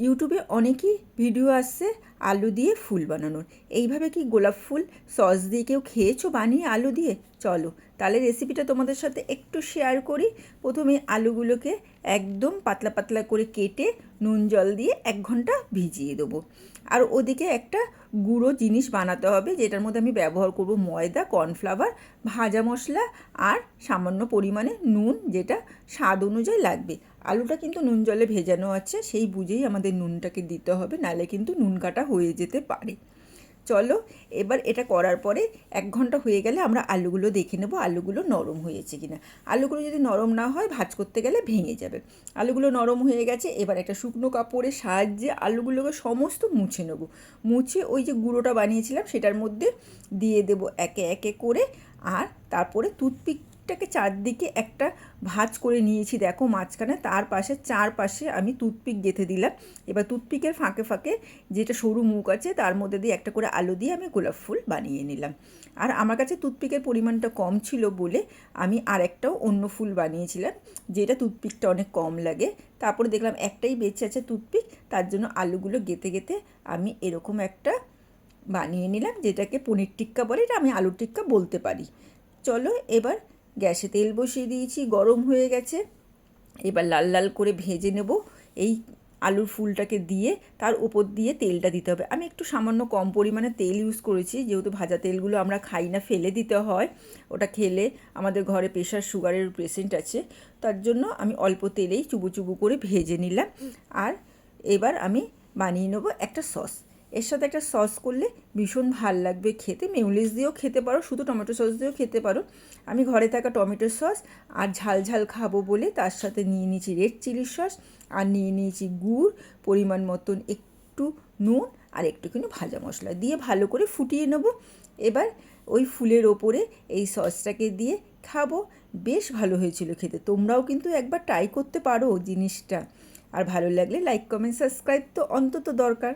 ইউটিউবে অনেকই ভিডিও আসছে আলু দিয়ে ফুল বানানোর। এইভাবে কি গোলাপ ফুল সস দিয়ে কেউ খেয়েছো বানিয়ে আলু দিয়ে? চলো তাহলে রেসিপিটা তোমাদের সাথে একটু শেয়ার করি। প্রথমে আলুগুলোকে একদম পাতলা পাতলা করে কেটে নুন জল দিয়ে 1 ঘন্টা ভিজিয়ে দেবো। আর ওদিকে একটা গুঁড়ো জিনিস বানাতে হবে, যেটার মধ্যে আমি ব্যবহার করব ময়দা, কর্নফ্লাওয়ার, ভাজা মশলা আর সামান্য পরিমাণে নুন, যেটা স্বাদ অনুযায়ী লাগবে। আলুটা কিন্তু নুন জলে ভেজানো আছে, সেই বুঝেই আমাদের নুনটাকে দিতে হবে, নাহলে কিন্তু নুন কাটা হয়ে যেতে পারে। চলো এবার এটা করার পরে 1 ঘন্টা হয়ে গেলে আমরা আলুগুলো দেখে নেব আলুগুলো নরম হয়েছে কিনা। আলুগুলো যদি নরম না হয় ভাজ করতে গেলে ভেঙে যাবে। আলুগুলো নরম হয়ে গেছে, এবার একটা শুকনো কাপড়ের সাহায্যে আলুগুলোকে সমস্ত মুছে নেব। মুছে ওই যে গুঁড়োটা বানিয়েছিলাম সেটার মধ্যে দিয়ে দেব একে একে করে। আর তারপরে টুথপিকটাকে চারদিকে একটা ভাঁজ করে নিয়েছি, দেখো মাঝখানে, তার পাশে চারপাশে আমি টুথপিক গেঁথে দিলাম। এবার টুথপিকের ফাঁকে ফাঁকে যেটা সরু মুখ আছে তার মধ্যে দিয়ে একটা করে আলু দিয়ে আমি গোলাপ ফুল বানিয়ে নিলাম। আর আমার কাছে টুথপিকের পরিমাণটা কম ছিল বলে আমি আরেকটাও অন্য ফুল বানিয়েছিলাম, যেটা টুথপিকটা অনেক কম লাগে। তারপরে দেখলাম একটাই বেঁচে আছে টুথপিক, তার জন্য আলুগুলো গেঁথে গেঁথে আমি এরকম একটা বানিয়ে নিলাম, যেটাকে পনির টিক্কা বলে, এটা আমি আলুর টিক্কা বলতে পারি। চলো এবার গ্যাসে তেল বসিয়ে দিয়েছি, গরম হয়ে গেছে। এবার লাল লাল করে ভেজে নেব এই আলুর ফুলটাকে দিয়ে। তার উপর দিয়ে তেলটা দিতে হবে। আমি একটু সামান্য কম পরিমাণে তেল ইউজ করেছি, যেহেতু ভাজা তেলগুলো আমরা খাই না, ফেলে দিতে হয়। ওটা খেলে আমাদের ঘরে প্রেশার সুগারের পেশেন্ট আছে, তার জন্য আমি অল্প তেলেই চুবু চুবু করে ভেজে নিলাম। আর এবার আমি বানিয়ে নেবো একটা সস। এর সাথে একটা সস করলে ভীষণ ভাল লাগবে খেতে। মেয়োনিজ দিয়েও খেতে পারো, শুধু টমেটো সস দিয়েও খেতে পারো। আমি ঘরে থাকা টমেটো সস আর ঝাল ঝাল খাবো বলে তার সাথে নিয়ে নিয়েছি রেড চিলি সস, আর নিয়ে নিয়েছি গুড়, পরিমাণ মতন একটু নুন আর একটুখানি ভাজা মশলা দিয়ে ভালো করে ফুটিয়ে নেব। এবার ওই ফুলের ওপরে এই সসটাকে দিয়ে খাবো। বেশ ভালো হয়েছিল খেতে। তোমরাও কিন্তু একবার ট্রাই করতে পারো জিনিসটা। আর ভালো লাগলে লাইক, কমেন্ট, সাবস্ক্রাইব তো অন্তত দরকার।